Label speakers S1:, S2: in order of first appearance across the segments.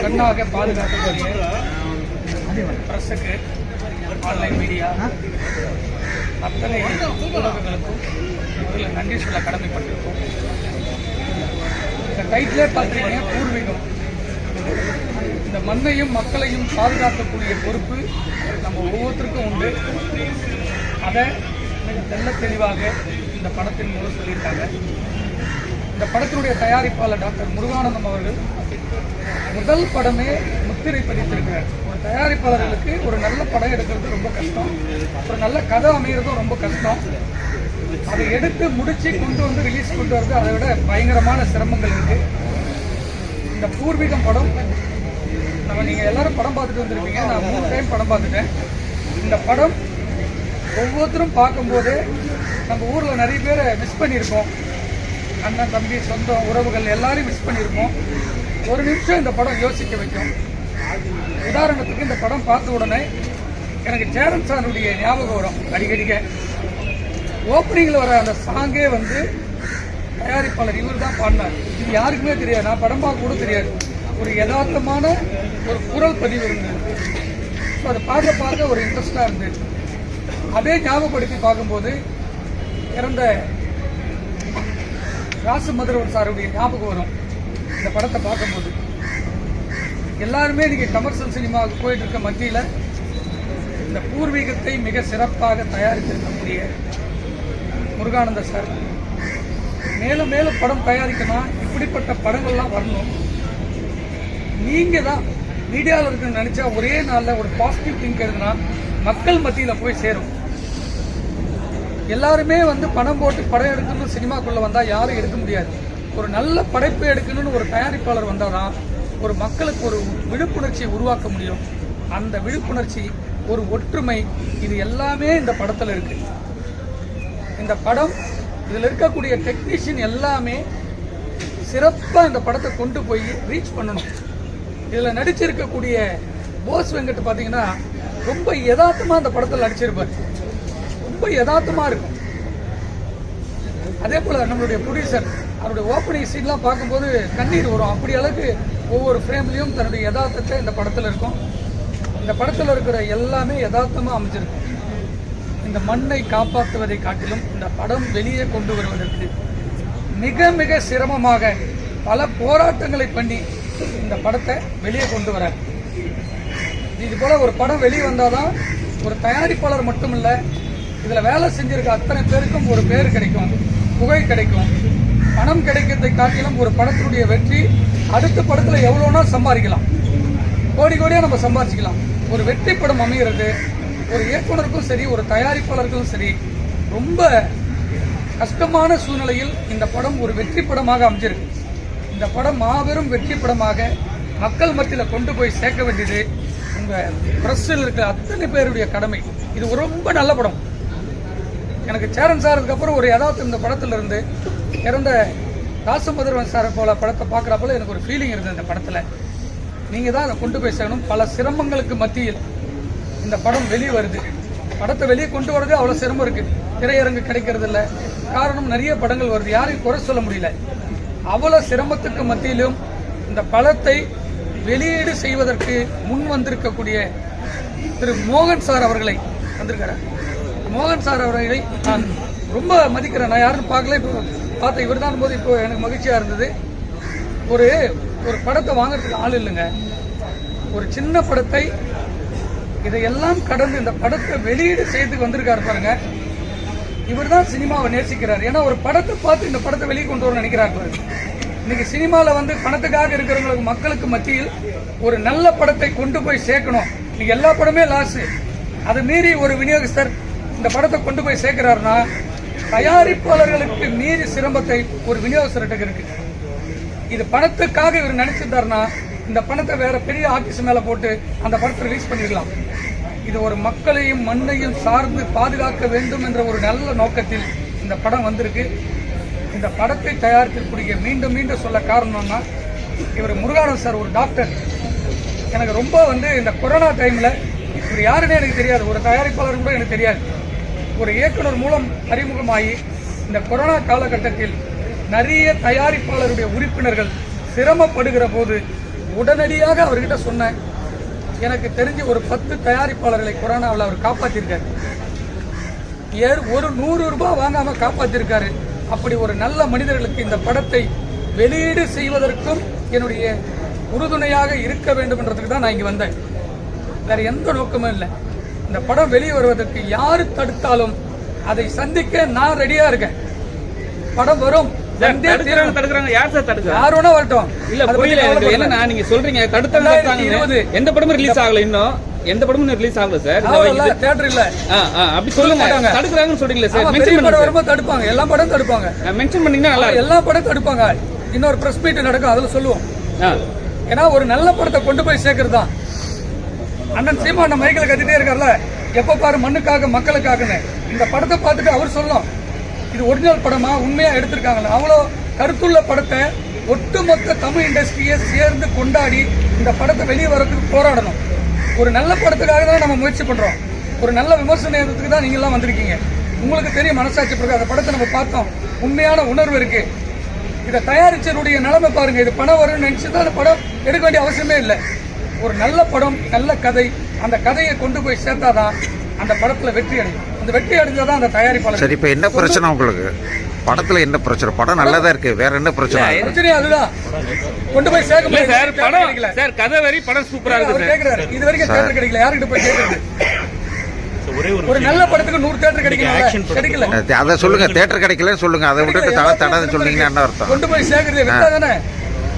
S1: கண்ணாக பாதுகாக்கக்கூடிய பிரஸுக்கு, online media அத்தனை ஊடகங்களுக்கும் இதில் நன்றி சொல்ல கடமைப்பட்டிருக்கோம். இந்த டைட்டிலே பார்த்தீங்கன்னா பூர்வீகம். இந்த மண்ணையும் மக்களையும் பாதுகாக்கக்கூடிய பொறுப்பு நம்ம ஒவ்வொருத்தருக்கும் உண்டு. அதை தெல்ல தெளிவாக இந்த படத்தின் மூலம் சொல்லியிருக்காங்க. இந்த படத்தினுடைய தயாரிப்பாளர் டாக்டர் முருகானந்தம் அவர்கள் முதல் படமே முத்திரை பதித்திருக்கிறார். ஒரு தயாரிப்பாளர்களுக்கு ஒரு நல்ல படம் எடுக்கிறது ரொம்ப கஷ்டம், ஒரு நல்ல கதை அமைகிறதும் ரொம்ப கஷ்டம். அதை எடுத்து முடிச்சு கொண்டு வந்து ரிலீஸ் கொண்டு வரது அதை விட பயங்கரமான சிரமங்கள் இருக்கு. இந்த பூர்வீகம் படம் நீங்கள் எல்லாரும் படம் பார்த்துட்டு வந்திருப்பீங்க. நான் 3 டைம் படம் பார்த்துட்டேன். இந்த படம் ஒவ்வொருத்தரும் பார்க்கும்போது நம்ம ஊரில் நிறைய பேரை மிஸ் பண்ணியிருக்கோம். அண்ணன், தம்பி, சொந்தம், உறவுகள் எல்லாரையும் மிஸ் பண்ணியிருக்கோம். ஒரு நிமிஷம் இந்த படம் யோசிக்க வைக்கும். உதாரணத்துக்கு இந்த படம் பார்த்த உடனே எனக்கு சேரன் சாருடைய ஞாபகம் வரும். அடிக்கடிக்க ஓப்பனிங்கில் வர அந்த சாங்கே வந்து தயாரிப்பாளர் இவர் தான் பாடினார். இது யாருக்குமே தெரியாது, நான் படம் பார்க்க கூட தெரியாது. ஒரு யதார்த்தமான ஒரு குரல் பதிவு இருந்தது. ஸோ அதை பார்க்க ஒரு இன்ட்ரெஸ்டாக இருந்தது. அதே ஞாபகப்படுத்தி பார்க்கும்போது இறந்த ராசு மதுரவன் சாருடைய ஞாபகம் வரும். இந்த படத்தை பார்க்கும்போது எல்லாருமே இன்னைக்கு கமர்ஷியல் சினிமாவுக்கு போயிட்டு இருக்க மத்தியில் இந்த பூர்வீகத்தை மிக சிறப்பாக தயாரித்திருக்கக்கூடிய முருகானந்த சார் மேலும் மேலும் படம் தயாரிக்கணும். இப்படிப்பட்ட படங்கள்லாம் வரணும். நீங்க தான் மீடியாவில் இருக்குன்னு நினைச்சா ஒரே நாளில் ஒரு பாசிட்டிவ் திங்க் எழுதுனா மக்கள் மத்தியில் போய் சேரும். எல்லாருமே வந்து பணம் போட்டு படம் எடுக்கணும்னு சினிமாக்குள்ள வந்தால் யாரும் எடுக்க முடியாது. ஒரு நல்ல படைப்பு எடுக்கணும்னு ஒரு தயாரிப்பாளர் வந்தால் தான் ஒரு மக்களுக்கு ஒரு விழிப்புணர்ச்சியை உருவாக்க முடியும். அந்த விழிப்புணர்ச்சி, ஒரு ஒற்றுமை, இது எல்லாமே இந்த படத்தில் இருக்கு. இந்த படம், இதில் இருக்கக்கூடிய டெக்னீஷியன் எல்லாமே சிறப்பாக இந்த படத்தை கொண்டு போய் ரீச் பண்ணணும். இதில் நடிச்சிருக்கக்கூடிய போஸ் வெங்கட் பார்த்தீங்கன்னா ரொம்ப யதார்த்தமாக அந்த படத்தில் நடிச்சிருப்பார். ரொம்ப யதார்த்தமாக இருக்கும். அதே போல் நம்மளுடைய ப்ரொடியூசர் அவருடைய ஓப்பனிங் சீன்லாம் பார்க்கும்போது கண்ணீர் வரும். அப்படி அளவுக்கு ஒவ்வொரு ஃப்ரேம்லையும் தன்னுடைய யதார்த்தத்தை இந்த படத்தில் இருக்கும். இந்த படத்தில் இருக்கிற எல்லாமே யதார்த்தமாக அமைஞ்சிருக்கும். இந்த மண்ணை காப்பாற்றுவதை காட்டிலும் இந்த படம் வெளியே கொண்டு வருவதற்கு மிக மிக சிரமமாக பல போராட்டங்களை பண்ணி இந்த படத்தை வெளியே கொண்டு வர. இது போல ஒரு படம் வெளியே வந்தாதான் ஒரு தயாரிப்பாளர் மட்டும் இல்லை, இதில் வேலை செஞ்சிருக்க அத்தனை பேருக்கும் ஒரு பேர் கிடைக்கும், புகை கிடைக்கும். பணம் கிடைக்கிறதை காட்டிலும் ஒரு படத்தினுடைய வெற்றி அடுத்த படத்தில் எவ்வளோனா சம்பாதிக்கலாம், கோடி கோடியாக நம்ம சம்பாதிக்கலாம். ஒரு வெற்றி படம் அமைகிறது ஒரு இயக்குனருக்கும் சரி, ஒரு தயாரிப்பாளருக்கும் சரி, ரொம்ப கஷ்டமான சூழ்நிலையில் இந்த படம் ஒரு வெற்றி படமாக அமைஞ்சிருக்கு. இந்த படம் மாபெரும் வெற்றி படமாக மக்கள் மத்தியில் கொண்டு போய் சேர்க்க வேண்டியது உங்கள் பிரஸ்ஸில் இருக்கிற அத்தனை பேருடைய கடமை. இது ரொம்ப நல்ல படம். எனக்கு சேரன் சாருக்கு அப்புறம் ஒரு யதார்த்தம் இந்த படத்தில் இருந்து இறந்த ராசமதுரவன் சாரை போல படத்தை பார்க்குறப்பல எனக்கு ஒரு ஃபீலிங் இருந்தது. இந்த படத்தில் நீங்கள் தான் அதை கொண்டு போய் சேரணும். பல சிரமங்களுக்கு மத்தியில் இந்த படம் வெளியே வருது. படத்தை வெளியே கொண்டு வரதே அவ்வளோ சிரமம் இருக்குது. திரையரங்கு கிடைக்கிறது இல்லை. காரணம், நிறைய படங்கள் வருது, யாரையும் குறை சொல்ல முடியல. அவ்வளோ சிரமத்துக்கு மத்தியிலும் இந்த படத்தை வெளியீடு செய்வதற்கு முன் வந்திருக்கக்கூடிய திரு மோகன் சார் அவர்களை வந்திருக்காரு. மோகன் சார் அவர்களை நான் ரொம்ப மதிக்கிறேன். நான் யாருன்னு பார்க்கல, இப்போ பார்த்த இவர் தான் போது இப்போ எனக்கு மகிழ்ச்சியாக இருந்தது. ஒரு ஒரு படத்தை வாங்குறதுக்கு ஆள் இல்லைங்க. ஒரு சின்ன படத்தை இதையெல்லாம் கடந்து இந்த படத்தை வெளியீடு செய்யறதுக்கு வந்திருக்காரு பாருங்க. இவர் தான் சினிமாவை நேசிக்கிறார். ஏன்னா ஒரு படத்தை பார்த்து இந்த படத்தை வெளியே கொண்டு வர நினைக்கிறார். இன்னைக்கு சினிமாவில் வந்து பணத்துக்காக இருக்கிறவங்களுக்கு மக்களுக்கு மத்தியில் ஒரு நல்ல படத்தை கொண்டு போய் சேர்க்கணும். இன்னைக்கு எல்லா படமே லாஸ். அதை மீறி ஒரு விநியோகஸ்தர் இந்த படத்தை கொண்டு போய் சேர்க்கிறாருன்னா தயாரிப்பாளர்களுக்கு மீறி சிரமத்தை ஒரு விநியோகஸ்தர்கிட்ட இருக்கு. இது பணத்துக்காக இவர் நினைச்சிருந்தாருன்னா இந்த பணத்தை வேற பெரிய ஆர்டிஸ்ட் மேல போட்டு அந்த படத்தை ரிலீஸ் பண்ணிடலாம். இது ஒரு மக்களையும் மண்ணையும் சார்ந்து பாதுகாக்க வேண்டும் என்ற ஒரு நல்ல நோக்கத்தில் இந்த படம் வந்திருக்கு. இந்த படத்தை தயாரித்திருக்கூடிய மீண்டும் மீண்டும் சொல்ல காரணம்னா இவர் முருகானந்த சார் ஒரு டாக்டர். எனக்கு ரொம்ப வந்து இந்த கொரோனா டைமில் இவர் யாருன்னே எனக்கு தெரியாது, ஒரு தயாரிப்பாளர் கூட எனக்கு தெரியாது. ஒரு இயக்குனர் மூலம் அறிமுகமாகி இந்த கொரோனா காலகட்டத்தில் நிறைய தயாரிப்பாளருடைய உறுப்பினர்கள் சிரமப்படுகிற போது உடனடியாக அவர்கிட்ட சொன்னேன். எனக்கு தெரிஞ்சு ஒரு 10 தயாரிப்பாளர்களை கொரோனாவில் அவர் காப்பாற்றிருக்காரு. ஒரு 100 ரூபாய் வாங்காம காப்பாற்றிருக்காரு. அப்படி ஒரு நல்ல மனிதர்களுக்கு இந்த படத்தை வெளியீடு செய்வதற்கும் என்னுடைய உறுதுணையாக இருக்க வேண்டும் என்றதுக்கு தான் நான் இங்கே வந்தேன். வேற எந்த நோக்கமும் இல்லை. இந்த படம் வெளியே வருவதற்கு யாரு தடுத்தாலும் அதை சந்திக்க நான் ரெடியா இருக்கேன். படம் வரும். யாரோட வரட்டும்.
S2: நீங்க சொல்றீங்க எந்த படமும் ரிலீஸ் ஆகல, இன்னும் எந்த படமும் ரிலீஸ் ஆகல சார்.
S1: தியேட்டர் இல்ல
S2: அப்படி சொல்லுங்க. தடுக்கறாங்கன்னு சொல்றீங்களா சார்?
S1: படம் வரும்போது தடுப்பாங்க. எல்லா படம் தடுப்பாங்க.
S2: மென்ஷன் பண்ணீங்கன்னா நல்லா.
S1: எல்லா படம் தடுப்பாங்க. இன்னொரு பிரஸ் மீட் நடக்கும், அதுல சொல்லுவோம். ஏன்னா ஒரு நல்ல படத்தை கொண்டு போய் சேர்க்கறது தான். அண்ணன் சீமான் மைக்கில் கத்திட்டே இருக்கார்ல, எப்ப பாரு மண்ணுக்காக மக்களுக்காகன்னு. இந்த படத்தை பார்த்துட்டு அவர் சொல்லணும், இது ஒரிஜினல் படமா, உண்மையா எடுத்திருக்காங்களா. அவ்வளோ கருத்துள்ள படத்தை ஒட்டுமொத்த தமிழ் இண்டஸ்ட்ரியை சேர்ந்து கொண்டாடி இந்த படத்தை வெளியே வரதுக்கு போராடணும். ஒரு நல்ல படத்துக்காக தான் நம்ம முயற்சி பண்றோம். ஒரு நல்ல விமர்சனத்துக்கு தான் நீங்க எல்லாம் வந்திருக்கீங்க. உங்களுக்கு தெரியும் மனசாட்சி பிறகு அந்த படத்தை நம்ம பார்த்தோம். உண்மையான உணர்வு இருக்கு. இதை தயாரிச்சருடைய நிலைமை பாருங்க. இது பணம் வரும்னு நினைச்சுதான் அந்த படம் எடுக்க வேண்டிய அவசியமே இல்லை. ஒரு நல்ல படம், நல்ல கதை, அந்த கதையை கொண்டு போய் சேர்த்தாதான் அந்த படத்துல வெற்றி அடையும். அந்த வெற்றி அடைஞ்சாதான் அந்த தயாரிப்பாளர்.
S3: சரி, இப்ப என்ன பிரச்சனை உங்களுக்கு? படத்துல என்ன பிரச்சனை? படம் நல்லதா இருக்கு, வேற என்ன பிரச்சனை?
S1: பிரச்சனை அதுதான் கொண்டு போய் சேர்க்க முடியல
S2: சார். படம் சார், கதை வரி படம் சூப்பரா இருக்கு சார்.
S1: கேக்குறாரு, இது வரைக்கும் தியேட்டர் கிடைக்கல. யார்கிட்ட போய் கேக்குறது? ஒரு நல்ல படத்துக்கு 100 தியேட்டர் கிடைக்கல.
S3: அதை சொல்லுங்க. தியேட்டர் கிடைக்கலன்னு சொல்லுங்க. அதை விட்டுட்டு தடை சொன்னீங்கன்னா என்ன அர்த்தம்?
S1: கொண்டு போய் சேர்க்கறது விட்டா தானே.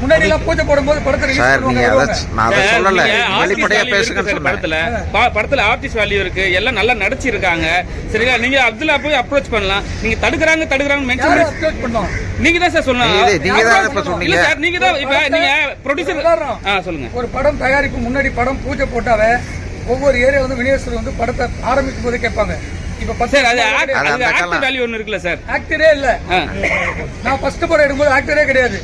S1: முன்னாடி எல்லாம் பூஜை போடும்போது படத்தை ரிலீஸ் பண்ணுவாங்க.
S3: நான் அதை சொல்லல, வெளிப்படையா பேசுங்கன்னு
S2: சொன்னேன். படத்துல ஆர்டிஸ்ட் வேல்யூ இருக்கு, எல்லாம் நல்லா நடிச்சிருக்காங்க. சரியா? நீங்க அதுல போய் அப்ரோச் பண்ணலாம். நீங்க தடுக்கறாங்க மென்ஷன்
S1: அப்ரோச் பண்ணோம்.
S2: நீங்க தான் சார் சொன்னீங்க.
S3: நீங்க தான் இப்ப சொன்னீங்க.
S2: சார் நீங்க தான் இப்ப நீங்க ப்ரொடியூசர் சொல்லுங்க.
S1: ஒரு படம் தயாரிப்பு முன்னாடி படம் பூஜை போட்டாவே ஒவ்வொரு ஏரியா வந்து விநியோகஸ்தர் வந்து படத்தை ஆரம்பிக்கும் போது கேட்பாங்க. இப்ப
S2: சார் அது ஆக்டர் வேல்யூ ஒன்னு இருக்குல்ல சார்.
S1: ஆக்டரே இல்ல. நான் ஃபர்ஸ்ட் படம் எடுக்கும்போது ஆக்டரே கிடையாது.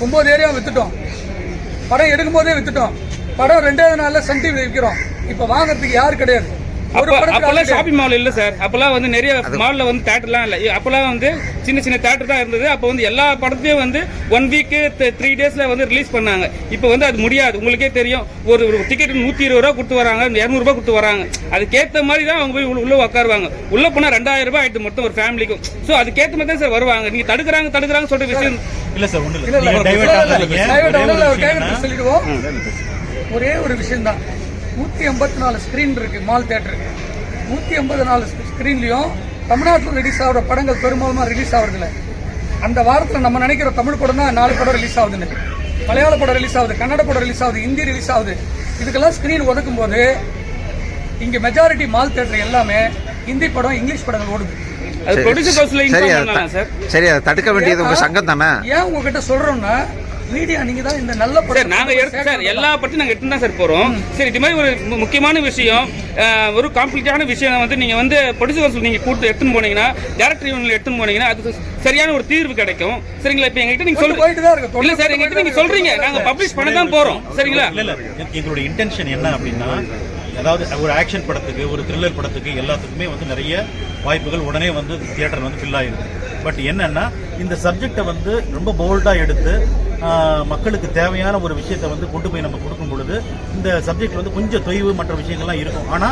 S1: 9 ஏரியா வித்துட்டோம். படம் எடுக்கும் போதே வித்துட்டோம். படம் 2வது நாள்ல சன் டிவில விற்கிறோம். இப்ப வாங்குறதுக்கு யாரு கிடையாது.
S2: அப்பெல்லாம் ஷாப்பிங் மால் இல்ல சார். அப்பெல்லாம் வந்து நிறைய மால்ல வந்து தியேட்டர்லாம் இல்ல. அப்பெல்லாம் வந்து சின்ன சின்ன தியேட்டர் தான் இருந்தது. அப்ப வந்து எல்லா படத்தையும் வந்து 1 வீக் 3 டேஸ்ல வந்து ரிலீஸ் பண்ணாங்க. இப்ப வந்து அது முடியாது. உங்களுக்கே தெரியும், ஒரு டிக்கெட் 120 ரூபா கொடுத்து வராங்க, 200 ரூபாய் கொடுத்து வராங்க. அதுக்கேற்ற மாதிரி தான் அவங்க போய் உள்ள உட்காருவாங்க. உள்ள போனா 2000 ரூபாய் ஆயிட்டு மொத்தம் ஒரு ஃபேமிலிக்கும். சோ அதுக்கேற்ற மாதிரி தான் சார் வருவாங்க. நீங்க தடுக்கறாங்க சொல்ற விஷயம் இல்ல சார். ஒண்ணு
S1: சொல்லிடுவோம். ஒரே ஒரு விஷயம் தான். 184 ஸ்கிரீன் இருக்கு மால் தியேட்டர். 184 ஸ்கிரீன்லயும் தமிழ்நாட்டில் ரிலீஸ் ஆகிற படங்கள் பெரும்பாலுமா ரிலீஸ் ஆகுறதில்ல. அந்த வாரத்தில் நம்ம நினைக்கிற தமிழ் படம் தான் 4 படம் ரிலீஸ் ஆகுதுன்னு. மலையாள படம் ரிலீஸ் ஆகுது, கன்னட படம் ரிலீஸ் ஆகுது, ஹிந்தி ரிலீஸ் ஆகுது. இதுக்கெல்லாம் ஸ்கிரீன் ஒதுக்கும் போது இங்க மெஜாரிட்டி மால் தியேட்டர் எல்லாமே ஹிந்தி படம், இங்கிலீஷ் படங்கள் ஓடுது.
S3: சரி, அதை தடுக்க வேண்டியது உங்க சங்கம் தானே.
S1: ஏன் உங்ககிட்ட சொல்றோம்னா, மீடியா நீங்க தான் இந்த நல்ல படம்
S2: நாங்க சார் எல்லா படத்தையும் நாங்க எடுத்து தான் சார் போறோம். சரி, இது மாதிரி ஒரு முக்கியமான விஷயம், ஒரு காம்ப்ளிகேட்டான விஷயம் வந்து நீங்க வந்து ப்ரொடியூசர் நீங்க கூட்டு எடுத்துன்னு போனீங்கன்னா, டைரக்டர் யூனியன்ல எடுத்துன்னு போனீங்கன்னா அது சரியான ஒரு தீர்வு கிடைக்கும். சரிங்களா? இப்ப எங்ககிட்ட நீங்க சொல்லுங்க. இல்ல சார், எங்ககிட்ட நீங்க சொல்றீங்க, நாங்க பப்ளிஷ் பண்ண தான் போறோம். சரிங்களா?
S4: இல்ல எங்களுடைய இன்டென்ஷன் என்ன அப்படின்னா, அதாவது ஒரு ஆக்ஷன் படத்துக்கு, ஒரு த்ரில்லர் படத்துக்கு எல்லாத்துக்குமே வந்து நிறைய வாய்ப்புகள் உடனே வந்து தியேட்டர் வந்து ஃபில் ஆயிருக்கு. பட் என்னன்னா, இந்த சப்ஜெக்டை வந்து ரொம்ப போல்டா எடுத்து மக்களுக்கு தேவையான ஒரு விஷயத்தை வந்து கொண்டு போய் நம்ம கொடுக்கும் பொழுது இந்த சப்ஜெக்ட் வந்து கொஞ்சம் தொய்வு மற்ற விஷயங்கள்லாம் இருக்கும். ஆனா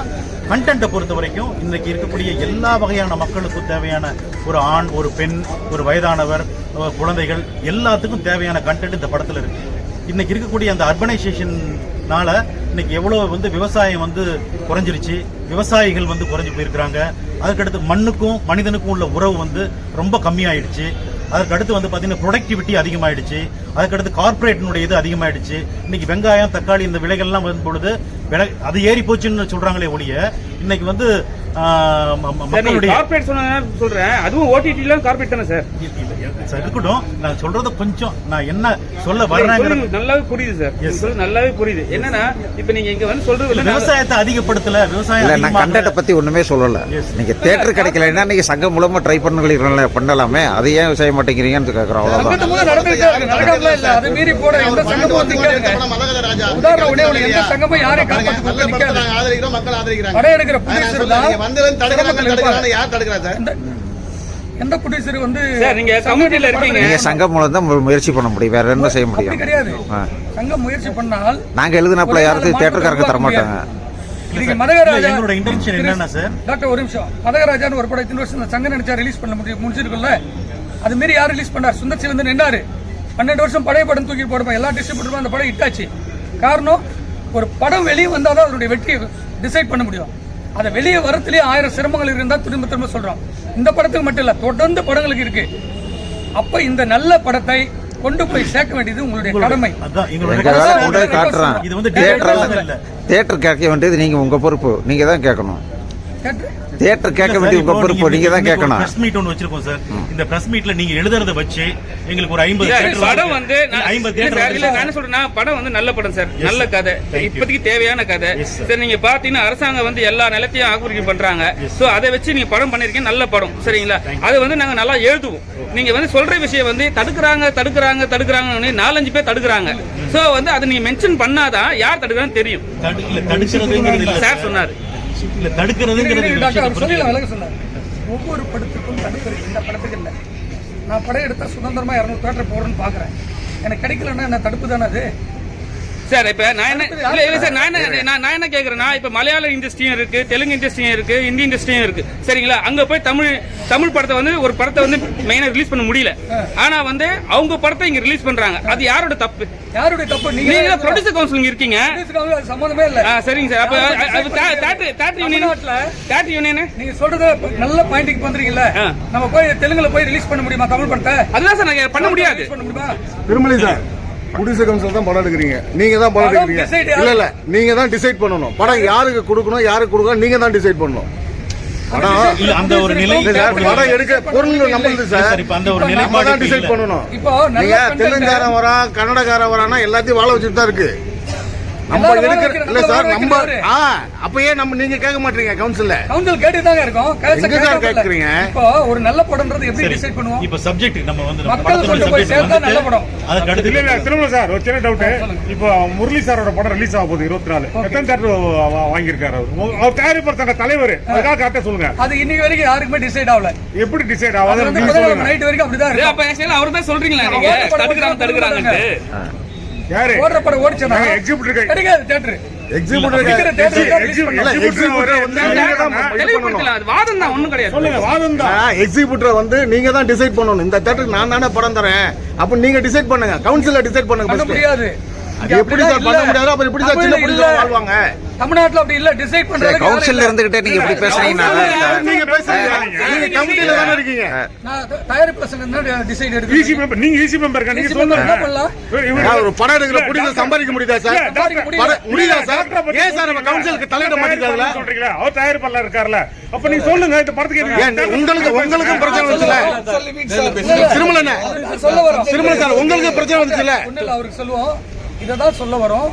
S4: கண்டென்ட்டை பொறுத்த வரைக்கும் இன்னைக்கு இருக்கக்கூடிய எல்லா வகையான மக்களுக்கும் தேவையான ஒரு ஆண், ஒரு பெண், ஒரு வயதானவர், குழந்தைகள் எல்லாத்துக்கும் தேவையான கண்டென்ட் இந்த படத்துல இருக்கு. இன்னைக்கு இருக்கக்கூடிய அந்த அர்பனைசேஷன்னால இன்னைக்கு எவ்வளவு வந்து விவசாயம் வந்து குறைஞ்சிருச்சு, விவசாயிகள் வந்து குறைஞ்சு போயிருக்கிறாங்க. அதுக்கடுத்து மண்ணுக்கும் மனிதனுக்கும் உள்ள உறவு வந்து ரொம்ப கம்மியாயிடுச்சு. அதுக்கடுத்து வந்து பாத்தீங்கன்னா ப்ரொடக்டிவிட்டி அதிகமாயிடுச்சு. அதுக்கடுத்து கார்பரேட்டினுடைய இது அதிகமாயிடுச்சு. இன்னைக்கு வெங்காயம், தக்காளி இந்த விலைகள்லாம் வரும் பொழுது அது ஏறி போச்சுன்னு சொல்றாங்களே ஒழிய இன்னைக்கு வந்து
S2: சொல்றேன், அதுவும் ஓடிடில கார்பரேட் தானே சார்.
S4: இருக்கட்டும், நான் சொல்றத கொஞ்சம் நான் என்ன சொல்ல வர்றேன்
S2: நல்லாவே புரியுது சார். நல்லாவே புரியுது. என்னன்னா இப்ப நீங்க இங்க வந்து சொல்றது
S4: விவசாயத்தை அதிகப்படுத்தல, விவசாயம்
S3: கண்டென்ட்டை பத்தி ஒண்ணுமே சொல்லல. நீங்க தியேட்டர் கிடைக்கலன்னா நீங்க சங்கம் மூலமா ட்ரை பண்ணலாமே, அதை ஏன் செய்ய மாட்டேங்கிறீங்கன்னு கேக்குறோம்.
S1: எந்த ப்ரொடியூசர் வந்து
S2: சார், நீங்க கமிட்டில இருக்கீங்க.
S3: நீங்க சங்கம் மூலம் தான் முயற்சி பண்ண முடியும், வேற என்ன செய்ய
S1: அப்படி
S3: முடியும்?
S1: கிடையாது. சங்கம் முயற்சி பண்ணால்
S3: நாங்க எழுதினாப்புல யாரும் தியேட்டருக்காரங்க தரமாட்டாங்க.
S1: இன்னைக்கு மதகராஜா
S4: எங்களோட இன்டென்ஷன் என்னன்னா சார்,
S1: டாக்டர் ஒரு நிமிஷம், மதகராஜான்னு ஒரு படம் இத்தனை வருஷம் இந்த சங்கம் நினைச்சா ரிலீஸ் பண்ண முடிச்சிருக்குல்ல, அது மாரி யார் ரிலீஸ் பண்ணார்? சுந்தர்சி வந்து நின்னாரு. 12 வருஷம் பழைய படம் தூக்கி போடுவோம், எல்லா டிஸ்ட்ரிபியூட்டரும் அந்த படம் இட்டாச்சு. காரணம், ஒரு படம் வெளியே வந்தால் தான் அதனுடைய வெற்றியை டிசைட் பண்ண முடியும். அதை வெளியே வரத்துலேயே 1000 சிரமங்கள் இருந்தால் திரும்ப திரும்ப சொல்றோம். இந்த படத்துக்கு மட்டும் இல்ல, தொடர்ந்து படங்களுக்கு இருக்கு. அப்ப இந்த நல்ல படத்தை கொண்டு போய் சேர்க்க வேண்டியது உங்களுடைய கடமை.
S4: அதான்
S3: எங்க
S4: எங்களோட
S3: வேலை கொண்டு போய் காட்டுறோம்.
S4: இது வந்து
S3: தியேட்டர் கேட்க வேண்டியது நீங்க, உங்க பொறுப்பு, நீங்க தான் கேட்கணும். தியேட்டர் கேட்க வேண்டிய உங்க பொறுப்பு, நீங்க தான் கேட்கணும்.
S4: பிரஸ் மீட் ஒன்னு வச்சிருக்கோம் சார். இந்த பிரஸ் மீட்ல நீங்க எழுதுறத வச்சு எங்களுக்கு ஒரு 50
S2: படம் வந்து
S4: 50
S2: நான் என்ன சொல்றேன்னா, படம் வந்து நல்ல படம் சார், நல்ல கதை, இப்போதைக்கு தேவையான கதை சார். நீங்க பாத்தீங்கன்னா அரசாங்கம் வந்து எல்லா நிலத்தையும் ஆக்கிரமிப்பு பண்றாங்க. சோ அதை வச்சு நீங்க படம் பண்ணிருக்கீங்க, நல்ல படம், சரிங்களா? அது வந்து நாங்க நல்லா எழுதுவோம். நீங்க வந்து சொல்ற விஷயம் வந்து தடுக்கிறாங்க 4-5 பேர் தடுக்கிறாங்க. சோ வந்து அதை நீங்க மென்ஷன் பண்ணாதான் யார் தடுக்கிறான்னு தெரியும். சார் சொன்னாரு
S1: ஒவ்வொரு படத்துக்கும் தடுக்கிறது. இந்த படத்துக்கு இல்லை, நான் படம் எடுத்தா சுதந்திரமா 200 தியேட்டர் போடுறேன்னு பாக்குறேன். எனக்கு கிடைக்கலன்னா என்ன தடுப்பு தானே அது?
S2: சார் இப்ப நான் என்ன கேக்குறேன்னா, இப்ப மலையாள இண்டஸ்ட்ரியும் இருக்கு, தெலுங்கு இண்டஸ்ட்ரியும் இருக்கு, ஹிந்தி இண்டஸ்ட்ரியும் இருக்கு, சரிங்களா? அங்க போய் தமிழ் படத்தை வந்து ஒரு படத்தை வந்து மெயினா ரிலீஸ் பண்ண முடியல. ஆனா வந்து அவங்க படத்தை இங்க ரிலீஸ் பண்றாங்க. அது யாரோட தப்பு?
S1: யாருடைய தப்பு?
S2: நீங்க ப்ரொடியூசர் கவுன்சிலிங் இருக்கீங்க,
S1: சம்பந்தமே இல்ல.
S2: சரிங்க சார். அப்ப தேட்டர் யூனியன்
S1: நீங்க சொல்றது நல்ல பாயிண்ட்க்கு பண்றீங்கல்ல. நம்ம போய் தெலுங்குல போய் ரிலீஸ் பண்ண முடியுமா தமிழ் படத்தை?
S2: அதுதான் சார் நாங்க பண்ண முடியாது.
S1: பண்ண முடியுமா?
S5: திருமலை சார், ப்ரொடியூசர் கவுன்சில் தான் படம் எடுக்கிறீங்க, நீங்க தான் படம் எடுக்கிறீங்க. இல்ல நீங்க தான் டிசைட் பண்ணணும். படம் யாருக்கு கொடுக்கணும், யாருக்கு கொடுக்கணும், நீங்க தான் டிசைட் பண்ணணும்.
S4: அந்த ஒரு நிலை
S5: படம் எடுக்க பொருள் நம்மளுது சார்.
S4: இப்ப அந்த ஒரு நிலை
S5: தான் டிசைட் பண்ணணும்.
S1: இப்போ
S5: நீங்க தெலுங்காரன் வரா, கன்னடக்காரன் வரானா எல்லாத்தையும் வாழ வச்சுட்டு தான் இருக்கு. நம்ம எடுக்கிற இல்ல சார், நம்ம அப்பயே நம்ம நீங்க கேட்க மாட்டீங்க. கவுன்சில்
S1: கேட்டுதாங்க இருக்கோம்.
S5: கேக்குறீங்க.
S1: இப்போ ஒரு நல்ல படம்ன்றது எப்படி டிசைட் பண்ணுவோம்?
S4: இப்ப சப்ஜெக்ட் நம்ம வந்து
S1: மக்கள் கொண்டு போய் சேர்த்தா நல்ல படம்.
S6: அதுக்கு அடுத்து இல்ல திரும்ப சார் ஒரு சின்ன டவுட். இப்போ முரளி சாரோட படம் ரிலீஸ் ஆக போகுது 24. எத்தனை தியேட்டர் வாங்கியிருக்காரு அவர் தயாரிப்பு தலைவர்? அதுக்காக கரெக்டா சொல்லுங்க.
S1: அது இன்னைக்கு வரைக்கும் யாருக்குமே டிசைட் ஆகல.
S6: எப்படி டிசைட் ஆகாது?
S1: நைட் வரைக்கும் அப்படிதான் இருக்கு.
S2: அப்ப அவர் தான் சொல்றீங்களா நீங்க தடுக்கிறாங்க?
S6: யாரு
S1: ஓடுற படம் ஓடிச்சனா
S6: எக்ஸிபியூட்டர்
S1: கிடைக்காது தியேட்டர்.
S5: எக்ஸிபியூட்டர் வந்து நீங்க தான் டிசைட் பண்ணணும். இந்த தியேட்டருக்கு நான் தானே படம் தரேன், அப்ப நீங்க டிசைட் பண்ணுங்க. கவுன்சில்ல டிசைட் பண்ணுங்க.
S1: முடியாது.
S5: அது எப்படி சார் பண்ண முடியாது? அப்ப எப்படி சார் சின்ன பிள்ளை வாழ்வாங்க?
S1: தமிழ்நாட்டுல அப்படி இல்ல. டிசைட் பண்றது
S3: கவுன்சில்ல இருந்துகிட்டே நீங்க எப்படி பேசுறீங்க?
S5: நீங்க பேசுறீங்க, நீங்க கமிட்டில தான இருக்கீங்க.
S1: நான் தயாரிப்பு சங்கம் டிசைட் எடுத்து
S6: ஈசி மெம்பர், நீங்க ஈசி மெம்பர் நீங்க சொல்லுங்க.
S1: என்ன பண்ணலாம்?
S5: ஒரு படம் எடுக்கிற புடிச்சு சம்பாதிக்க முடியுதா சார்? முடியல சார். ஏன் சார் நம்ம கவுன்சிலுக்கு தலையிட மாட்டீங்களா?
S6: சொல்றீங்களா? அவர் தயாரிப்பாளர் இருக்கார்ல, அப்ப நீங்க சொல்லுங்க இந்த படத்துக்கு
S5: உங்களுக்கும் பிரச்சனை வந்துச்சுல திருமலன்
S1: சொல்ல வரோம்.
S5: திருமலன் சார் உங்களுக்கு பிரச்சனை வந்துச்சுல
S1: அவருக்கு சொல்லுவோம். இததான் சொல்ல வரோம்.